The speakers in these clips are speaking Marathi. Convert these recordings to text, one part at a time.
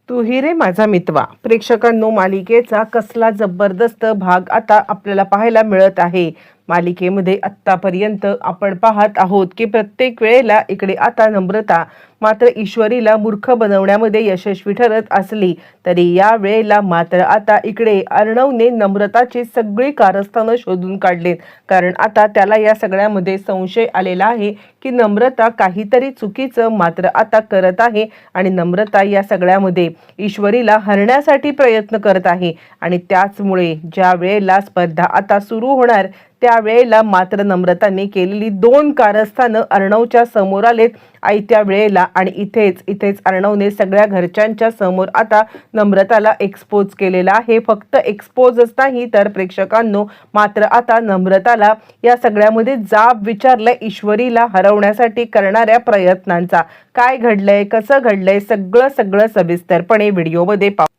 तू ही रे माझा मितवा प्रेक्षकांनो, मालिकेचा कसला जबरदस्त भाग आता आपल्याला पाहायला मिळत आहे। मालिकेमध्ये आत्तापर्यंत आपण पाहत आहोत की प्रत्येक वेळेला इकडे आता नम्रता मात्र ईश्वरीला मूर्ख बनवण्यामध्ये यशस्वी ठरत असली तरी या वेळेला मात्र आता इकडे अर्णवने नम्रताची सगळी कारस्थानं शोधून काढलेत। कारण आता त्याला या सगळ्यामध्ये संशय आलेला आहे की नम्रता काहीतरी चुकीचं मात्र आता करत आहे आणि नम्रता या सगळ्यामध्ये ईश्वरीला हरण्यासाठी प्रयत्न करत आहे। आणि त्याचमुळे ज्या वेळेला स्पर्धा आता सुरू होणार त्यावेळेला मात्र नम्रताने केलेली 2 कारस्थानं अर्णवच्या समोर आलेत आयत्या वेळेला। आणि इथेच अर्णवने सगळ्या घरच्यांच्या समोर आता नम्रताला एक्सपोज केलेला आहे। फक्त एक्सपोजच नाही तर प्रेक्षकांनो मात्र आता नम्रताला या सगळ्यामध्ये जाब विचारलाय ईश्वरीला हरवण्यासाठी करणाऱ्या प्रयत्नांचा। काय घडलंय, कसं घडलंय, सगळं सविस्तरपणे व्हिडिओमध्ये पाहू।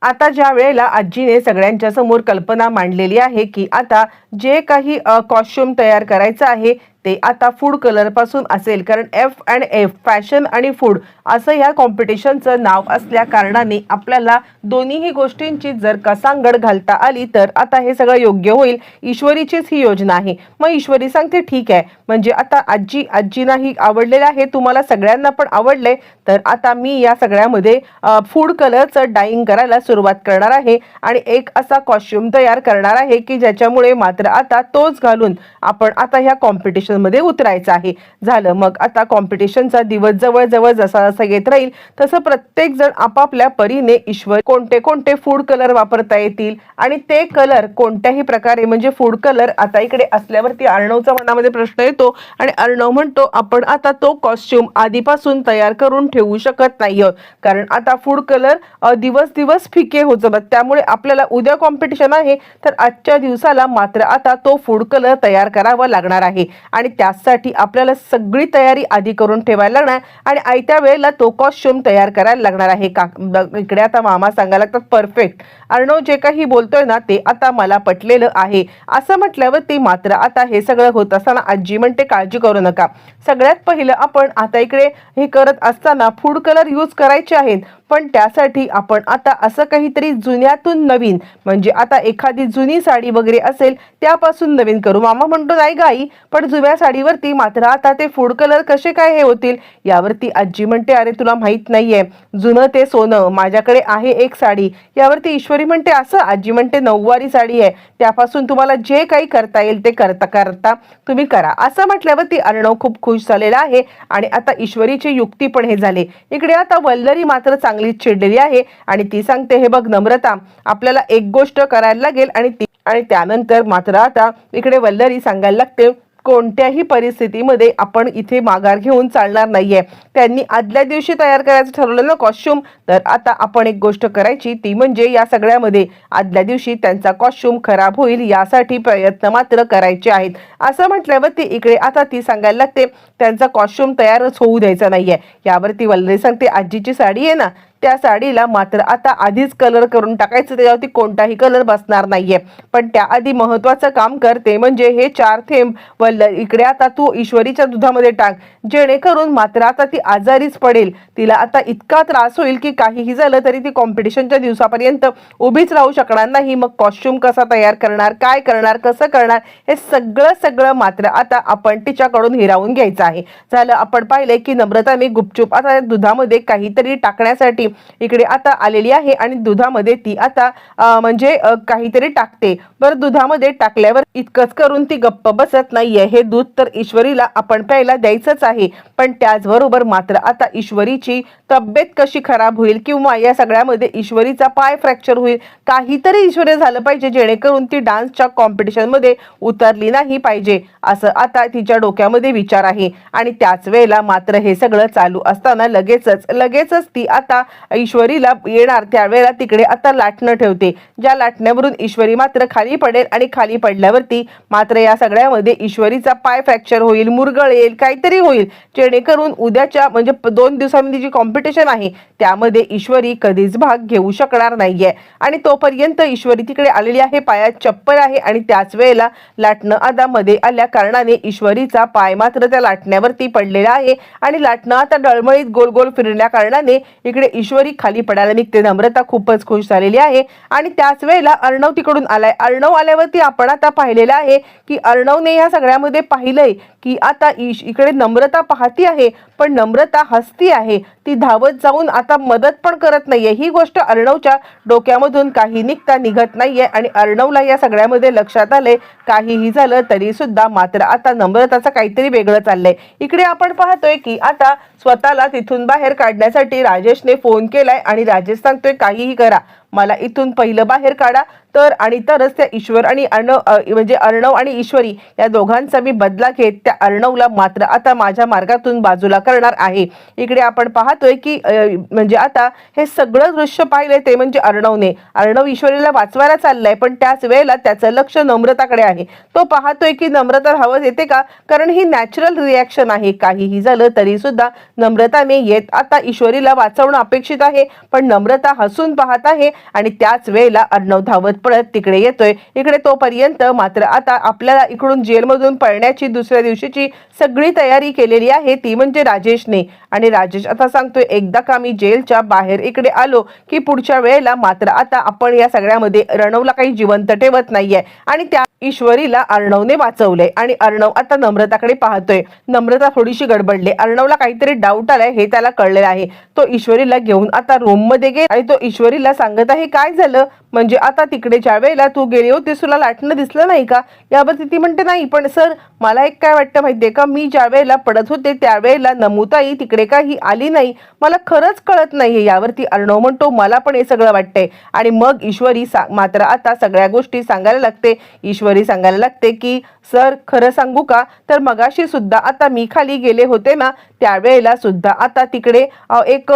आता ज्या वेळेला आजीने सगळ्यांच्या समोर कल्पना मांडलेली आहे की आता जे काही कॉस्ट्यूम तयार करायचं आहे ते आता फूड कलर पासून असेल, कारण F&F फॅशन आणि फूड असं या कॉम्पिटिशनचं नाव असल्या कारणाने आपल्याला दोन्हीही गोष्टींची जर का सांगड घालता आली तर आता हे सगळं योग्य होईल। ईश्वरीचीच ही योजना आहे। मग ईश्वरी सांगते ठीक आहे, म्हणजे आता आजीनाही आवडलेलं आहे, तुम्हाला सगळ्यांना पण आवडले, तर आता मी या सगळ्यामध्ये फूड कलरचं डाईंग करायला सुरुवात करणार आहे आणि एक असा कॉस्ट्यूम तयार करणार आहे की ज्याच्यामुळे मात्र आता तोच घालून आपण आता ह्या कॉम्पिटिशन मध्ये उतरायचं आहे। झालं, मग आता कॉम्पिटिशनचा दिवस जवळ जसा येत राहील तसं प्रत्येक जण आपापल्या परीने ईश्वर कोणते फूड कलर वापरता येतील आणि ते कलर कोणत्याही प्रकारे, म्हणजे फूड कलर आता इकडे असल्यावरती अर्णवच्या मनामध्ये प्रश्न येतो आणि अर्णव म्हणतो आपण आता तो कॉस्ट्यूम आधीपासून तयार करून ठेवू शकत नाही आहोत, कारण आता फूड कलर दिवस फिके होत जातात, त्यामुळे आपल्याला उद्या कॉम्पिटिशन आहे तर आजच्या दिवसाला मात्र आता तो फूड कलर तयार करावा लागणार आहे आणि त्यासाठी आपल्याला सगळी तयारी आधी करून ठेवायला लागणार आणि आयत्या वेळेला तो कॉस्ट्यूम तयार करायला लागणार आहे। इकडे आता मामा सांगायला लागतात परफेक्ट, अर्णव जे काही बोलतोय ना ते आता मला पटलेलं आहे असं म्हटल्यावरती मात्र आता हे सगळं होत असताना आजी म्हणते काळजी करू नका, सगळ्यात पहिलं आपण आता इकडे हे करत असताना फूड कलर यूज करायचे आहेत, पण त्यासाठी आपण आता असं काहीतरी जुन्यातून नवीन, म्हणजे आता एखादी जुनी साडी वगैरे असेल त्यापासून नवीन करू। मामा म्हणतो नाही गाई, पण जुन्या साडीवरती मात्र आता ते फूड कलर कसे काय हे होतील। यावरती आजी म्हणते अरे तुला माहित नाहीये, जुनं ते सोनं, माझ्याकडे आहे एक साडी। यावरती ईश्वरी म्हणते असं, आजी म्हणते नऊवारी साडी आहे, त्यापासून तुम्हाला जे काही करता येईल ते करता तुम्ही करा असं म्हटल्यावरती अर्णव खूप खुश झालेला आहे आणि आता ईश्वरीची युक्ती पण हे झाले। इकडे आता वल्लरी मात्र चांगलीच चिडलेली आहे आणि ती सांगते हे बघ नम्रता, आपल्याला एक गोष्ट करायला लागेल आणि त्यानंतर मात्र आता इकडे वल्लरी सांगायला लागते कोणत्याही परिस्थितीमध्ये आपण इथे माघार घेऊन चालणार नाहीये। त्यांनी आदल्या दिवशी तयार करायचं ठरवलं ना कॉस्ट्यूम, तर आता आपण एक गोष्ट करायची ती म्हणजे या सगळ्यामध्ये आदल्या दिवशी त्यांचा कॉस्ट्यूम खराब होईल यासाठी प्रयत्न मात्र करायचे आहेत असं म्हटल्यावरती इकडे आता ती सांगायला लागते त्यांचा कॉस्ट्यूम तयारच होऊ द्यायचा नाहीये। यावरती वल्लरी सांगते आजीची साडी आहे ना त्या साडीला मात्र आता आधीच कलर करून टाकायचं, त्याच्यावरती कोणताही कलर बसणार नाहीये, पण त्याआधी महत्वाचं काम करते म्हणजे हे 4 थेंब इकडे आता तू ईश्वरीच्या दुधामध्ये टाक, जेणेकरून मात्र आता ती आजारीच पडेल, तिला आता इतका त्रास होईल की काहीही झालं तरी ती कॉम्पिटिशनच्या दिवसापर्यंत उभीच राहू शकणार नाही। मग कॉस्ट्यूम कसा तयार करणार, काय करणार, कसं करणार, हे सगळं मात्र आता आपण तिच्याकडून हिरावून घ्यायचं आहे। झालं, आपण पाहिले की नम्रताने गुपचूप आता दुधामध्ये काहीतरी टाकण्यासाठी इकडे आता आलेली आहे आणि दुधामध्ये ती आता म्हणजे काहीतरी टाकते। बरं, दुधामध्ये टाकल्यावर इतकंच करून ती गप्प बसत नाहीये, हे दूध तर ईश्वरीला आपण प्यायला द्यायचंच आहे, पण त्याचबरोबर मात्र आता ईश्वरीची तब्येत कशी खराब होईल किंवा या सगळ्यामध्ये ईश्वरीचा पाय फ्रॅक्चर होईल, काहीतरी ईश्वरी झालं पाहिजे जेणेकरून ती डान्सच्या कॉम्पिटिशन मध्ये उतरली नाही पाहिजे असं आता तिच्या डोक्यामध्ये विचार आहे। आणि त्याच वेळेला मात्र हे सगळं चालू असताना लगेचच ती आता ईश्वरीला येणार त्यावेळेला तिकडे आता लाटणं ठेवते, ज्या लाटण्यावरून ईश्वरी मात्र खाली पडेल आणि खाली पडल्यावरती मात्र या सगळ्यामध्ये ईश्वरीचा पाय फ्रॅक्चर होईल, मुरगळ येईल, काहीतरी होईल, जेणेकरून उद्याच्या म्हणजे 2 दिवसांनी जी कॉम्पिटिशन आहे त्यामध्ये ईश्वरी कधीच भाग घेऊ शकणार नाहीये। आणि तोपर्यंत ईश्वरी तिकडे आलेली आहे, पायात चप्पल आहे आणि त्याच वेळेला लाटणं आता मध्ये आल्या कारणाने ईश्वरीचा पाय मात्र त्या लाटण्यावरती पडलेला आहे आणि लाटणं आता डळमळीत गोल गोल फिरल्या कारणाने इकडे ईश्वरी खाली पडायला निघते. नम्रता खूपच खुश झालेली आहे आणि त्याच वेळेला अर्णव तिकडून आलाय. अर्णव आल्यावरती आपण आता पाहिलेलं आहे की अर्णवने या सगळ्यामध्ये पाहिलंय की आता इकडे नम्रता पाहती आहे पण नम्रता हसती आहे. ती धावत जाऊन आता मदत पण करत नाहीये. ही गोष्ट अर्णवच्या डोक्यामधून काही निघत नाहीये आणि अर्णवला या सगळ्यामध्ये लक्षात आले काहीही झालं तरी सुद्धा मात्र आता नम्रताचं काहीतरी वेगळं चाललंय. इकडे आपण पाहतोय की आता स्वतःला तिथून बाहेर काढण्यासाठी राजेशने फोन केलाय आणि राजेश सांगतोय काहीही करा, मला इथून पहिलं बाहेर काढा आणि तरच त्या ईश्वर आणि अर्णव आणि ईश्वरी या दोघांचा मी बदला घेत त्या अर्णवला मात्र आता माझ्या मार्गातून बाजूला करणार आहे. इकडे आपण पाहतोय की म्हणजे आता हे सगळं दृश्य पाहिलंय ते म्हणजे अर्णव ईश्वरीला वाचवायला चाललाय पण त्याच वेळेला त्याचं लक्ष नम्रताकडे आहे. तो पाहतोय की नम्रता धावत येते का, कारण ही नॅचरल रिॲक्शन आहे. काहीही झालं तरी सुद्धा नम्रताने येत आता ईश्वरीला वाचवणं अपेक्षित आहे पण नम्रता हसून पाहत आहे आणि त्याच वेळेला अर्णव धावत पळत तिकडे येतोय. इकडे तोपर्यंत मात्र आता आपल्याला इकडून जेलमधून पळण्याची दुसऱ्या दिवशीची सगळी तयारी केलेली आहे ती म्हणजे राजेशने. आणि राजेश आता सांगतोय एकदा का मी जेलच्या बाहेर इकडे आलो की पुढच्या वेळेला मात्र आता आपण या सगळ्यामध्ये अर्णवला काही जिवंत ठेवत नाहीये आणि त्या ईश्वरीला अर्णवने वाचवलंय. आणि अर्णव आता नम्रताकडे पाहतोय. नम्रता थोडीशी गडबडले. अर्णवला काहीतरी डाऊट आलाय हे त्याला कळलेलं आहे. तो ईश्वरीला घेऊन आता रूम मध्ये गेला आणि तो ईश्वरीला सांगत आहे काय झालं, म्हणजे आता तिकडे ज्या वेळेला तू गेली होतीस तुला लाटणं दिसलं नाही का. यावरती ती म्हणते नाही पण सर मला एक काय वाटतं माहितीये का, मी ज्या वेळेला पडत होते त्यावेळेला नमुताई तिकडे काही आली नाही, मला खरंच कळत नाहीये. यावरती अर्णव म्हणतो मला पण हे सगळं वाटतंय. आणि मग ईश्वरी मात्र आता सगळ्या गोष्टी सांगायला लागते. ईश्वरी सांगायला लागते की सर खरं सांगू का, तर मगाशी सुद्धा आता मी खाली गेले होते ना त्यावेळेला सुद्धा आता तिकडे एक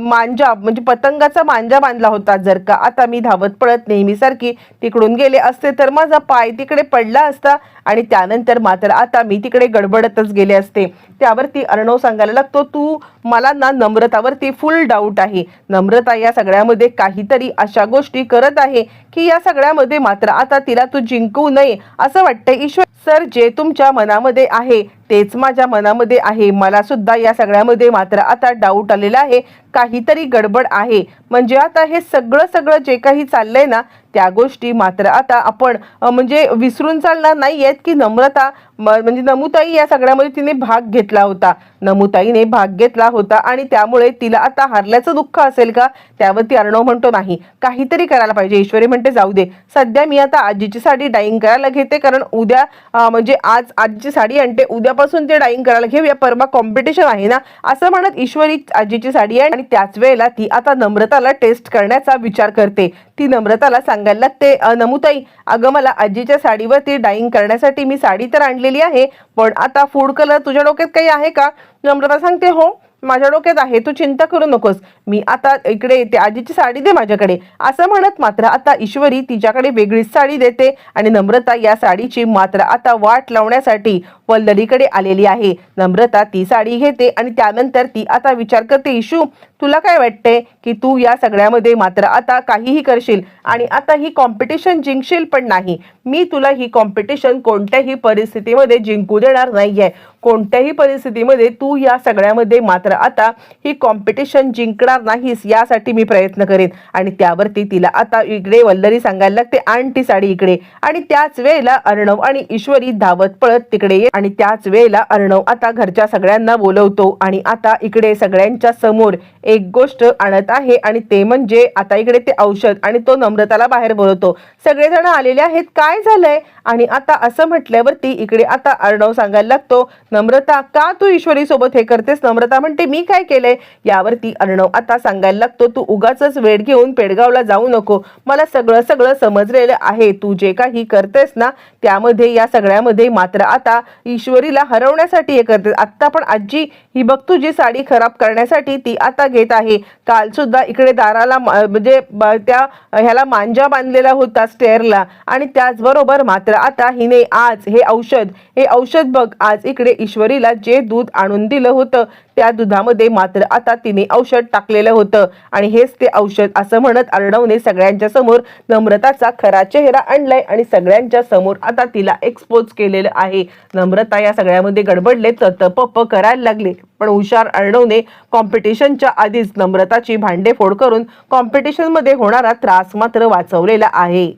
मांजा म्हणजे पतंगाचा मांजा बांधला होता. जर का आता मी धावत पळत नेहमीसारखी तिकडून गेले असते तर माझा पाय तिकडे पडला असता आणि त्यानंतर मात्र आता मी तिकडे गडबडतच गेले असते. त्यावरती अर्णव सांगायला लागतो तू मला ना नम्रतावरती फुल डाऊट आहे. नम्रता या सगळ्यामध्ये काहीतरी अशा गोष्टी करत आहे की या सगळ्यामध्ये मात्र आता तिला तू जिंकू नये असं वाटतंय. ईश्वर सर जे तुमच्या मनामध्ये आहे तेच माझ्या मनामध्ये आहे. मला सुद्धा या सगळ्यामध्ये मात्र आता डाऊट आलेला आहे, काहीतरी गडबड आहे. म्हणजे आता हे सगळं जे काही चाललंय ना त्या गोष्टी मात्र आता आपण म्हणजे विसरून चालणार नाही आहेत की नम्रता म्हणजे नमुताई या सगळ्यामध्ये तिने भाग घेतला होता. नमुताईने भाग घेतला होता आणि त्यामुळे तिला आता हारल्याचं दुःख असेल का. त्यावरती अर्णव म्हणतो नाही काहीतरी करायला पाहिजे. ईश्वरी म्हणते जाऊ दे सध्या मी आता आजीची साडी डाईंग करायला घेते, कारण उद्या म्हणजे आज आजीची साडी आणते उद्यापासून ते डाईंग करायला घेऊया, परवा कॉम्पिटिशन आहे ना असं म्हणत ईश्वरी आजीची साडी आहे आणि त्याच वेळेला ती आता नम्रताला टेस्ट करण्याचा विचार करते. ती नम्रताला सांगायला लागते नमुताई अगं मला आजीच्या साडीवरती डाईंग करण्यासाठी मी साडी तर आणलेली आहे पण आता फूड कलर तुझ्या डोक्यात काही आहे का. नम्रता सांगते हो माझ्या डोक्यात आहे, तू चिंता करू नकोस, मी आता इकडे येते, आजीची साडी दे माझ्याकडे असं म्हणत मात्र आता ईश्वरी तिच्याकडे वेगळीच साडी देते आणि नम्रता या साडीची मात्र आता वाट लावण्यासाठी वल्लरीकडे आलेली आहे. नम्रता ती साडी घेते आणि त्यानंतर ती आता विचार करते ईशू तुला काय वाटतंय की तू या सगळ्यामध्ये मात्र आता काहीही करशील आणि आता ही कॉम्पिटिशन जिंकशील पण नाही. मी तुला ही कॉम्पिटिशन कोणत्याही परिस्थितीमध्ये जिंकू देणार नाहीये. कोणत्याही परिस्थितीमध्ये तू या सगळ्यामध्ये मात्र आता ही कॉम्पिटिशन जिंकणार नाहीस यासाठी मी प्रयत्न करेन. आणि त्यावरती तिला आता इकडे वल्लरी सांगायला लागते आण ती साडी इकडे. आणि त्याच वेळेला अर्णव आणि ईश्वरी धावत पळत तिकडे येत आणि त्याच वेळेला अर्णव आता घरच्या सगळ्यांना बोलवतो आणि आता इकडे सगळ्यांच्या समोर एक गोष्ट आणत आहे आणि ते म्हणजे आता इकडे ते औषध आणि तो नम्रताला बाहेर बोलवतो. सगळेजण आलेले आहेत काय झालंय. आणि आता असं म्हटल्यावरती इकडे आता अर्णव सांगायला लागतो नम्रता का तू ईश्वरी सोबत हे करतेस. नम्रता म्हणते मी काय केलंय. यावरती अर्णव आता सांगायला लागतो तू उगाच वेळ घेऊन पेडगावला जाऊ नको, मला सगळं समजलेलं आहे. तू जे काही करतेस ना त्यामध्ये या सगळ्यामध्ये मात्र आता ईश्वरीला हरवण्यासाठी हे करतेस. आता पण आजी ही बघ तुझी साडी खराब करण्यासाठी ती आता घेत आहे. काल सुद्धा इकडे दाराला म्हणजे त्या ह्याला मांजा बांधलेला होता स्टेअरला आणि त्याचबरोबर मात्र आता हिने आज हे औषध बघ आज इकडे ईश्वरीला जे दूध आणून दिलं होतं त्या दुधामध्ये मात्र आता तिने औषध टाकलेलं होतं आणि हेच ते औषध असं म्हणत अर्णवने सगळ्यांच्या समोर नम्रताचा खरा चेहरा आणलाय आणि सगळ्यांच्या समोर आता तिला एक्सपोज केलेलं आहे। नम्रता या सगळ्यामध्ये गडबडले, ततपप करायला लागले, पण हुशार अर्णवने कॉम्पिटिशनच्या आधीच नम्रताची भांडेफोड करून कॉम्पिटिशन मध्ये होणारा त्रास मात्र वाचवलेला आहे।